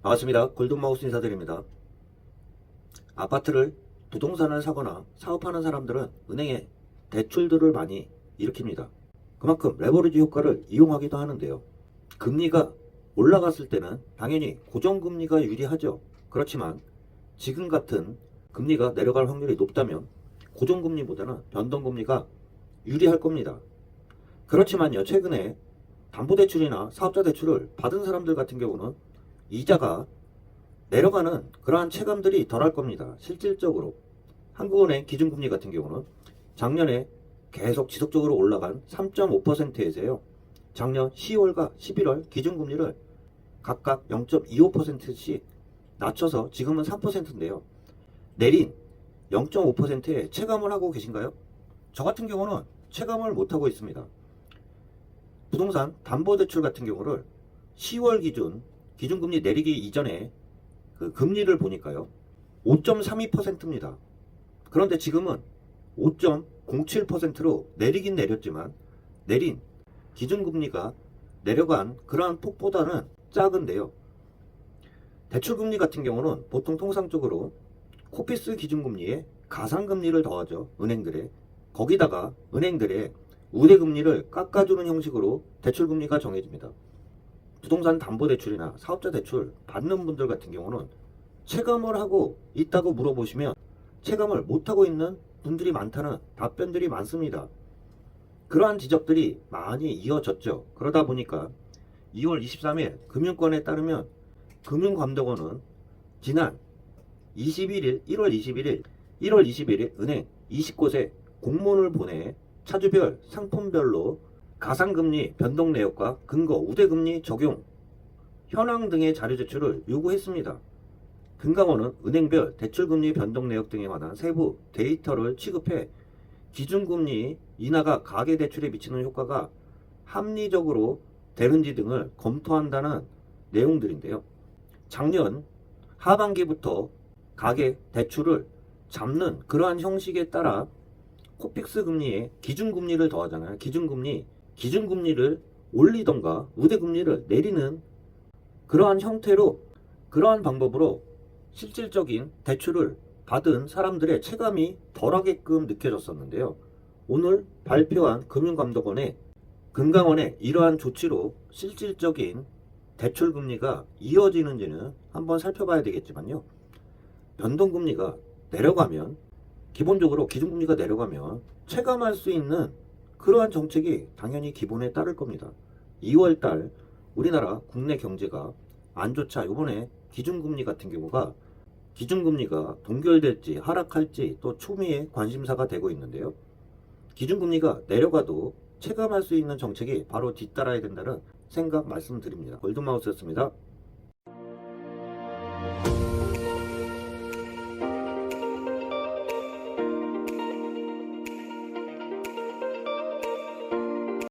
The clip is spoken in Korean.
반갑습니다. 골든마우스 인사드립니다. 아파트를 부동산을 사거나 사업하는 사람들은 은행에 대출들을 많이 일으킵니다. 그만큼 레버리지 효과를 이용하기도 하는데요. 금리가 올라갔을 때는 당연히 고정금리가 유리하죠. 그렇지만 지금 같은 금리가 내려갈 확률이 높다면 고정금리보다는 변동금리가 유리할 겁니다. 그렇지만요, 최근에 담보대출이나 사업자 대출을 받은 사람들 같은 경우는 이자가 내려가는 그러한 체감들이 덜할 겁니다. 실질적으로 한국은행 기준금리 같은 경우는 작년에 계속 지속적으로 올라간 3.5%에서요. 작년 10월과 11월 기준금리를 각각 0.25%씩 낮춰서 지금은 3%인데요. 내린 0.5%에 체감을 하고 계신가요? 저 같은 경우는 체감을 못하고 있습니다. 부동산 담보대출 같은 경우를 10월 기준금리 내리기 이전에 그 금리를 보니까요. 5.32%입니다. 그런데 지금은 5.07%로 내리긴 내렸지만 내린 기준금리가 내려간 그러한 폭보다는 작은데요. 대출금리 같은 경우는 보통 통상적으로 코피스 기준금리에 가상금리를 더하죠. 은행들에. 거기다가 은행들의 우대금리를 깎아주는 형식으로 대출금리가 정해집니다. 부동산 담보대출이나 사업자 대출 받는 분들 같은 경우는 체감을 하고 있다고 물어보시면 체감을 못하고 있는 분들이 많다는 답변들이 많습니다. 그러한 지적들이 많이 이어졌죠. 그러다 보니까 2월 23일 금융권에 따르면 금융감독원은 지난 1월 21일 은행 20곳에 공문을 보내 차주별 상품별로 가상금리 변동 내역과 근거 우대금리 적용 현황 등의 자료 제출을 요구했습니다. 금감원은 은행별 대출금리 변동 내역 등에 관한 세부 데이터를 취급해 기준금리 인하가 가계대출에 미치는 효과가 합리적으로 되는지 등을 검토한다는 내용들인데요. 작년 하반기부터 가계대출을 잡는 그러한 형식에 따라 코픽스 금리에 기준금리를 더하잖아요. 기준금리를 올리던가 우대금리를 내리는 그러한 형태로 그러한 방법으로 실질적인 대출을 받은 사람들의 체감이 덜하게끔 느껴졌었는데요. 오늘 발표한 금융감독원의 금감원의 이러한 조치로 실질적인 대출금리가 이어지는지는 한번 살펴봐야 되겠지만요. 변동금리가 내려가면 기본적으로 기준금리가 내려가면 체감할 수 있는 그러한 정책이 당연히 기본에 따를 겁니다. 2월달 우리나라 국내 경제가 안 좋자 이번에 기준금리 같은 경우가 기준금리가 동결될지 하락할지 또 초미의 관심사가 되고 있는데요. 기준금리가 내려가도 체감할 수 있는 정책이 바로 뒤따라야 된다는 생각 말씀드립니다. 골든마우스였습니다.